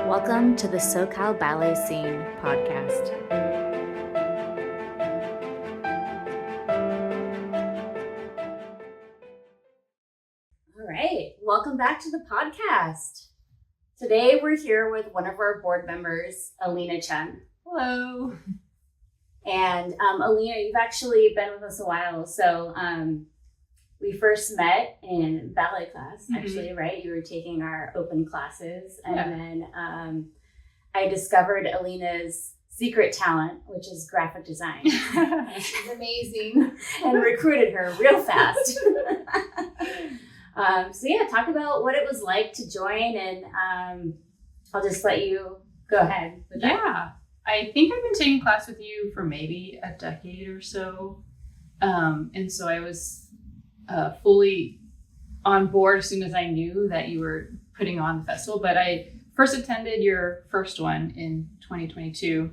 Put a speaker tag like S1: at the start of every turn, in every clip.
S1: Welcome to the SoCal Ballet Scene podcast. All right, welcome back to the podcast. Today we're here with one of our board members, Alina Chun.
S2: Hello.
S1: And Alina, you've actually been with us a while. So we first met in ballet class, actually, right? You were taking our open classes. And then I discovered Alina's secret talent, which is graphic design.
S2: She's amazing.
S1: And recruited her real fast. Talk about what it was like to join. And I'll just let you go ahead with that.
S2: Yeah. I think I've been taking class with you for maybe a decade or so. And so I was fully on board as soon as I knew that you were putting on the festival. But I first attended your first one in 2022.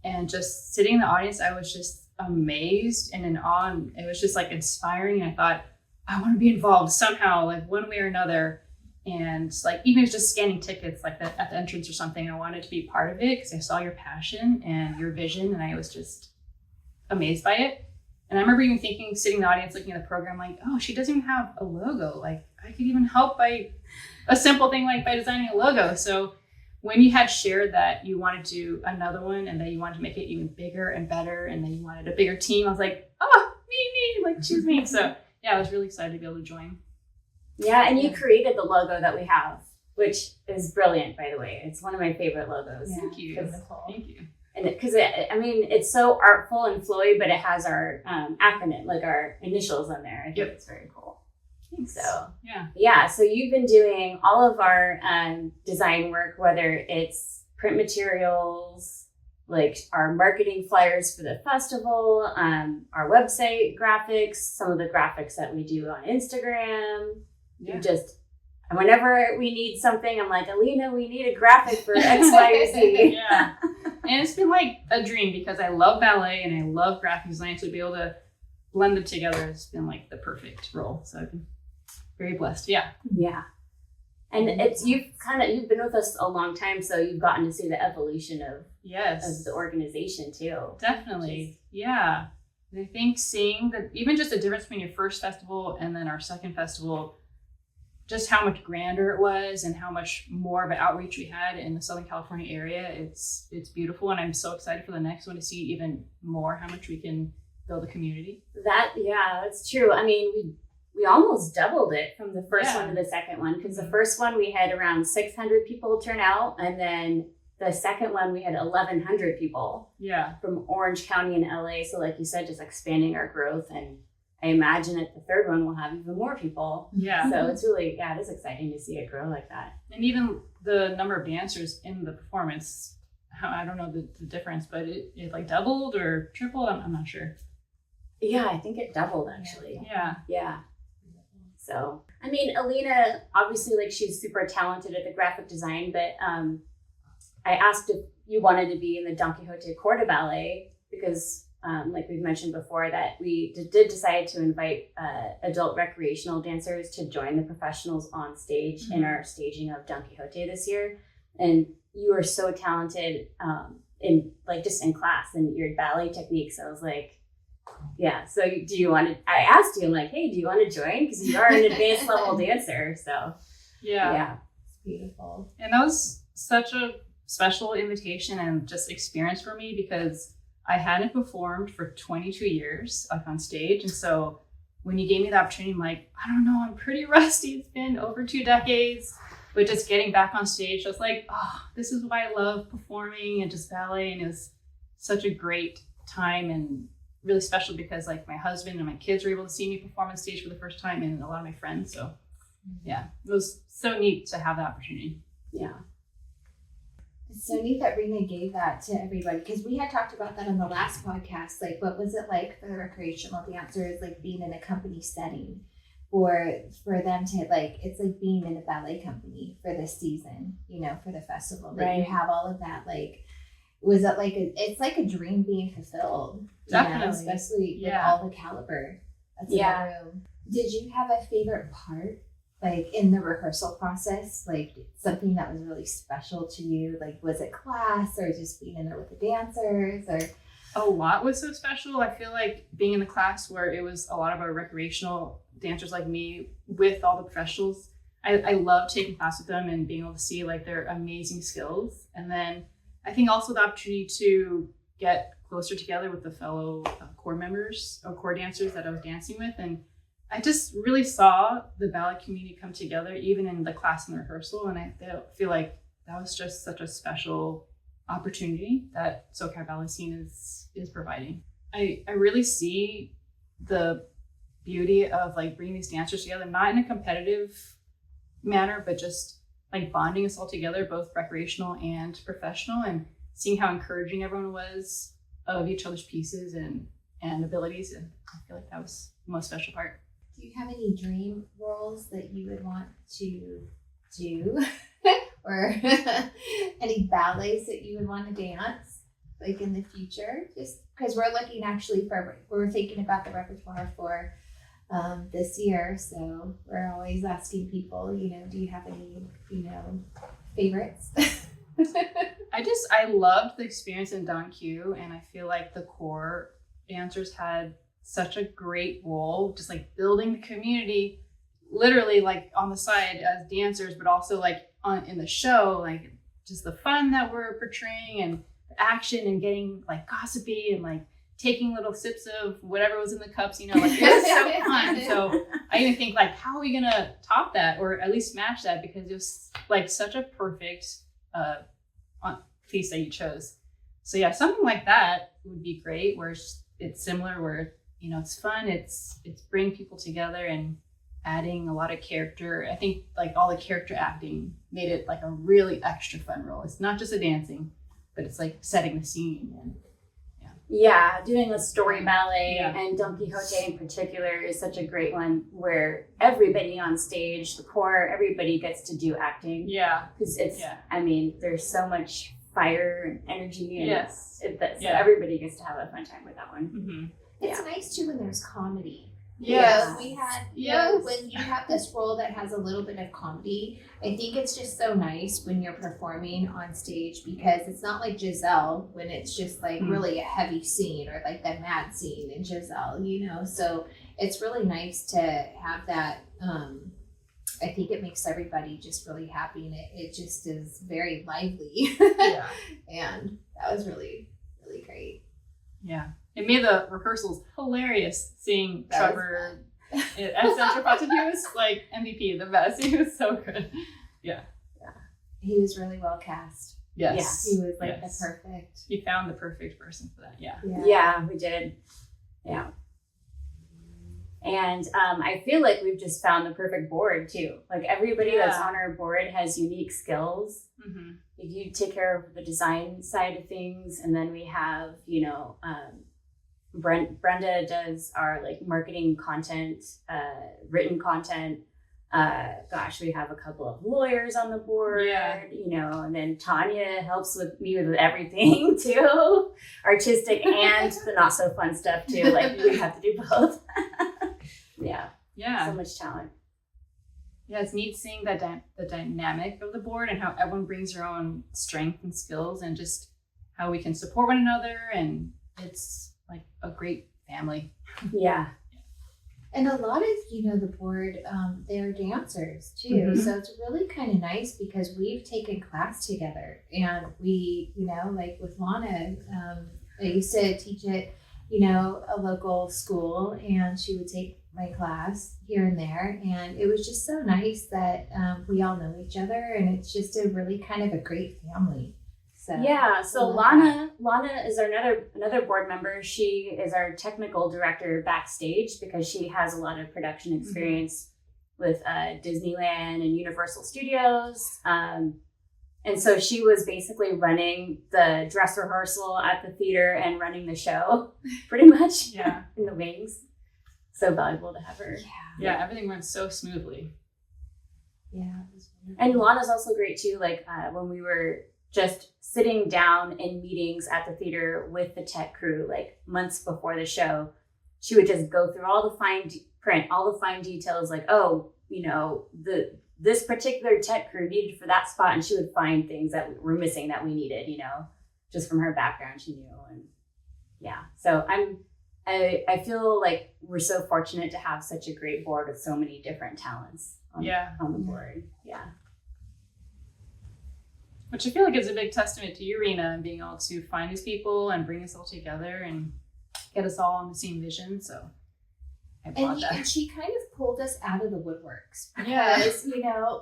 S2: And just sitting in the audience, I was just amazed and in awe. And it was just like inspiring. And I thought, I want to be involved somehow, like one way or another. And like, even if it's just scanning tickets, like at the entrance or something, I wanted to be part of it because I saw your passion and your vision, and I was just amazed by it. And I remember even thinking, sitting in the audience, looking at the program, like, oh, she doesn't even have a logo. Like, I could even help by a simple thing, like by designing a logo. So when you had shared that you wanted to do another one and that you wanted to make it even bigger and better, and then you wanted a bigger team, I was like, oh, me, like choose me. So yeah, I was really excited to be able to join.
S1: Yeah, and you created the logo that we have, which is brilliant, by the way. It's one of my favorite logos.
S2: Yeah, thank you. Thank you.
S1: And because it's so artful and flowy, but it has our acronym, like our initials on there. I think it's very cool.
S2: Thanks.
S1: So so you've been doing all of our design work, whether it's print materials, like our marketing flyers for the festival, our website graphics, some of the graphics that we do on Instagram.
S2: Yeah.
S1: Whenever we need something, I'm like, Alina, we need a graphic for X, Y, or Z.
S2: Yeah. And it's been like a dream because I love ballet and I love graphic design. So to be able to blend them together has been like the perfect role. So I've been very blessed. Yeah.
S1: Yeah. And you've been with us a long time, so you've gotten to see the evolution of the organization too.
S2: Definitely. Yeah. And I think seeing that even just the difference between your first festival and then our second festival, just how much grander it was and how much more of an outreach we had in the Southern California area. It's beautiful. And I'm so excited for the next one to see even more how much we can build a community.
S1: That's true. I mean, we almost doubled it from the first one to the second one, because the first one we had around 600 people turn out, and then the second one we had 1,100 people from Orange County and LA. So like you said, just expanding our growth, and I imagine at the third one we'll have even more people. Yeah. So it's really, it is exciting to see it grow like that.
S2: And even the number of dancers in the performance, I don't know the difference, but it like doubled or tripled. I'm not sure.
S1: Yeah, I think it doubled actually.
S2: Yeah.
S1: So, I mean, Alina, obviously, like, she's super talented at the graphic design, but I asked if you wanted to be in the Don Quixote Corps de Ballet because, like we've mentioned before, that we did decide to invite adult recreational dancers to join the professionals on stage in our staging of Don Quixote this year. And you are so talented in class and your ballet techniques. I was like, so do you want to, I asked you, I'm like, hey, do you want to join? Because you are an advanced level dancer. So it's beautiful.
S2: And that was such a special invitation and just experience for me because I hadn't performed for 22 years like on stage. And so when you gave me the opportunity, I'm like, I don't know, I'm pretty rusty. It's been over 2 decades, but just getting back on stage, I was like, oh, this is why I love performing and just ballet. And it was such a great time and really special because like my husband and my kids were able to see me perform on stage for the first time, and a lot of my friends. So it was so neat to have that opportunity.
S3: Yeah. It's so neat that Rena gave that to everybody, because we had talked about that on the last podcast. Like, what was it like for the recreational dancers, like being in a company setting, or for them to like, it's like being in a ballet company for this season, for the festival. Like you have all of that, like, was it like it's like a dream being fulfilled?
S2: Definitely.
S3: Especially with all the caliber that's in the room. Did you have a favorite part like in the rehearsal process, like something that was really special to you? Like, was it class or just being in there with the dancers or?
S2: A lot was so special. I feel like being in the class where it was a lot of our recreational dancers like me with all the professionals, I love taking class with them and being able to see like their amazing skills. And then I think also the opportunity to get closer together with the fellow core members or core dancers that I was dancing with. And I just really saw the ballet community come together, even in the class and the rehearsal. And I feel like that was just such a special opportunity that SoCal Ballet Scene is providing. I really see the beauty of like bringing these dancers together, not in a competitive manner, but just like bonding us all together, both recreational and professional, and seeing how encouraging everyone was of each other's pieces and abilities. And I feel like that was the most special part.
S3: Do you have any dream roles that you would want to do? Or any ballets that you would want to dance like in the future? Just because we're looking actually we're thinking about the repertoire for this year, so we're always asking people, do you have any favorites?
S2: I loved the experience in Don Q, and I feel like the core dancers had such a great role, just like building the community, literally like on the side as dancers, but also like in the show, like just the fun that we're portraying and the action and getting like gossipy and like taking little sips of whatever was in the cups, like it was so fun. So I even think like, how are we gonna top that or at least match that? Because it was like such a perfect piece that you chose. So yeah, something like that would be great, where it's similar, where it's fun, it's bringing people together and adding a lot of character. I think like all the character acting made it like a really extra fun role. It's not just a dancing, but it's like setting the scene. And
S1: yeah, doing a story ballet, and Don Quixote in particular is such a great one where everybody on stage, the core, everybody gets to do acting.
S2: Yeah.
S1: Because I mean, there's so much fire and energy, and so everybody gets to have a fun time with that one.
S2: Mm-hmm.
S3: It's nice too when there's comedy.
S2: Yes.
S3: We had, when you have this role that has a little bit of comedy, I think it's just so nice when you're performing on stage, because it's not like Giselle when it's just like really a heavy scene, or like that mad scene in Giselle, so it's really nice to have that. I think it makes everybody just really happy, and it just is very lively. And that was really, really great.
S2: Yeah. It made the rehearsals hilarious, seeing Trevor as Central Project. He was like MVP, the best. He was so good. Yeah.
S3: He was really well cast.
S2: Yes.
S3: He was like the perfect.
S2: You found the perfect person for that. Yeah.
S1: Yeah, we did. Yeah. And I feel like we've just found the perfect board too. Like everybody that's on our board has unique skills. Mm-hmm. You take care of the design side of things, and then we have, Brenda does our like marketing content, written content. We have a couple of lawyers on the board, and then Tanya helps me with everything too, artistic and the not so fun stuff too. Like we have to do both. So much talent.
S2: Yeah, it's neat seeing the dynamic of the board and how everyone brings their own strength and skills, and just how we can support one another, and it's like a great family.
S3: Yeah. And a lot of, the board, they're dancers too. Mm-hmm. So it's really kind of nice because we've taken class together, and we, like with Lana, I used to teach at, a local school, and she would take my class here and there. And it was just so nice that we all know each other, and it's just a really kind of a great family.
S1: So Lana is another board member. She is our technical director backstage, because she has a lot of production experience with Disneyland and Universal Studios. And so she was basically running the dress rehearsal at the theater and running the show pretty much in the wings. So valuable to have her.
S2: Yeah, everything went so smoothly.
S3: Yeah.
S1: And Lana's also great too. Like when we were just sitting down in meetings at the theater with the tech crew, like months before the show, she would just go through all the fine print, all the fine details, like, oh, this particular tech crew needed for that spot, and she would find things that were missing that we needed, just from her background, she knew. And yeah, so I feel like we're so fortunate to have such a great board with so many different talents on the board. Yeah.
S2: Which I feel like is a big testament to you, Rena, and being able to find these people and bring us all together and get us all on the same vision. So I applaud that.
S3: And she kind of pulled us out of the woodworks
S2: Yeah.
S3: because,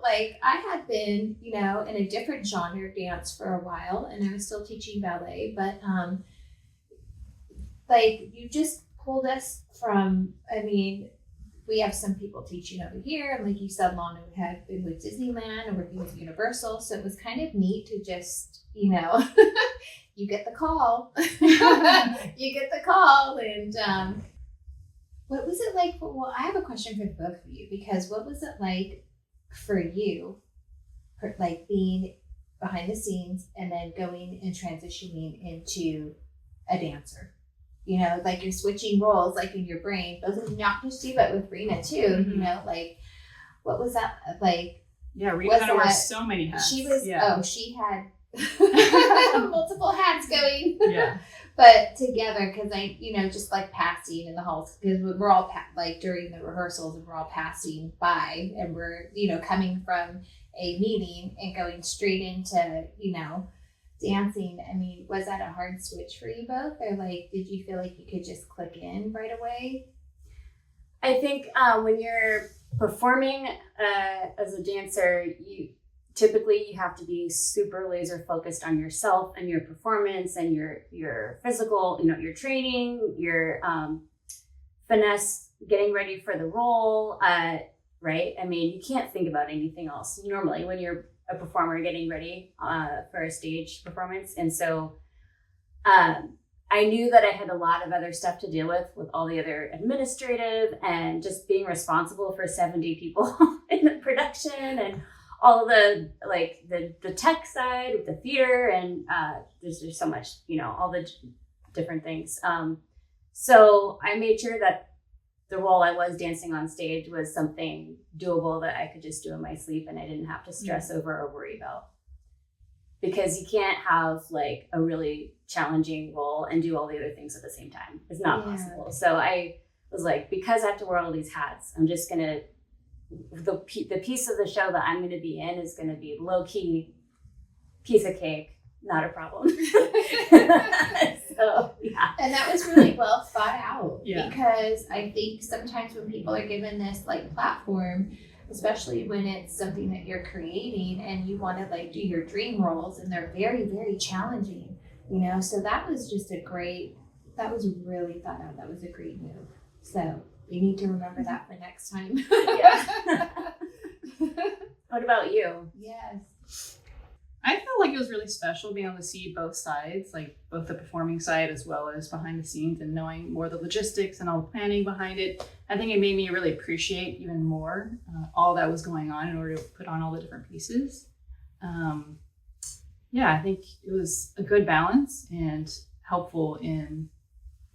S3: like I had been, in a different genre of dance for a while, and I was still teaching ballet, but like you just pulled us from, we have some people teaching over here, and like you said, Lana had been with Disneyland and working with Universal, so it was kind of neat to just, you get the call. You get the call, and what was it like I have a question for both of you, because what was it like for you, like being behind the scenes and then going and transitioning into a dancer? Like you're switching roles, like in your brain, both not just you, but with Rena too,
S2: Mm-hmm.
S3: Like what was that like?
S2: Yeah, Rena had to wear so many hats.
S3: She was, she had multiple hats going.
S2: Yeah.
S3: But together, because I, just like passing in the halls, because we're all like during the rehearsals, and we're all passing by, and we're, coming from a meeting and going straight into, dancing. Was that a hard switch for you both, or like did you feel like you could just click in right away?
S1: I think when you're performing as a dancer, you have to be super laser focused on yourself and your performance and your physical, your training, your finesse, getting ready for the role, right? You can't think about anything else normally when you're a performer getting ready for a stage performance. And so I knew that I had a lot of other stuff to deal with all the other administrative and just being responsible for 70 people in the production and all the the tech side with the theater, and there's so much, all the different things. So I made sure that the role I was dancing on stage was something doable that I could just do in my sleep, and I didn't have to stress over or worry about. Because you can't have like a really challenging role and do all the other things at the same time. It's not possible. So I was like, because I have to wear all these hats, I'm just gonna, the piece of the show that I'm gonna be in is gonna be low key, piece of cake, not a problem. So yeah.
S3: And that was really well thought out,
S2: Yeah.
S3: Because I think sometimes when people are given this like platform, especially when it's something that you're creating and you want to like do your dream roles, and they're very, very challenging, so that was just that was really thought out. That was a great move. So we need to remember that for next time.
S1: Yeah. What about you?
S3: Yes.
S2: I felt like it was really special being able to see both sides, like both the performing side as well as behind the scenes, and knowing more of the logistics and all the planning behind it. I think it made me really appreciate even more all that was going on in order to put on all the different pieces. I think it was a good balance and helpful in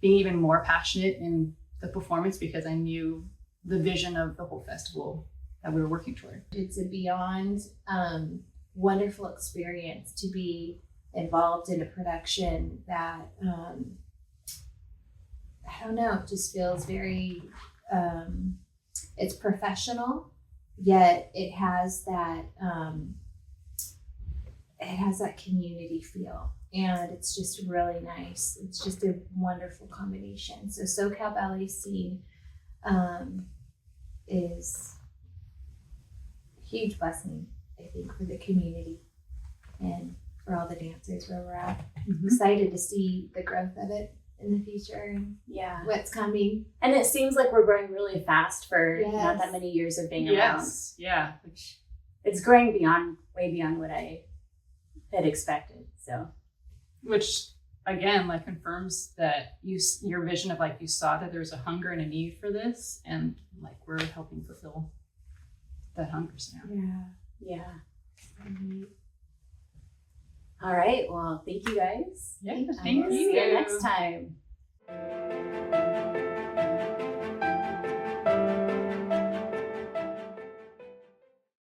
S2: being even more passionate in the performance, because I knew the vision of the whole festival that we were working toward.
S3: It's a beyond wonderful experience to be involved in a production that I don't know, just feels very it's professional, yet it has that community feel, and it's just really nice. It's just a wonderful combination. So SoCal Ballet Scene is a huge blessing, I think, for the community and for all the dancers where we're at.
S2: Mm-hmm.
S3: Excited to see the growth of it in the future and what's coming.
S1: And it seems like we're growing really fast for
S3: Yes.
S1: not that many years of being around.
S2: Yes, yeah.
S1: It's growing way beyond what I had expected. So,
S2: Which again, like, confirms that your vision of like you saw that there's a hunger and a need for this, and like we're helping fulfill that hunger now.
S1: yeah. All right. Well, thank you guys.
S2: Yeah,
S3: Thank
S2: thank
S1: We'll
S2: you.
S1: see you next time.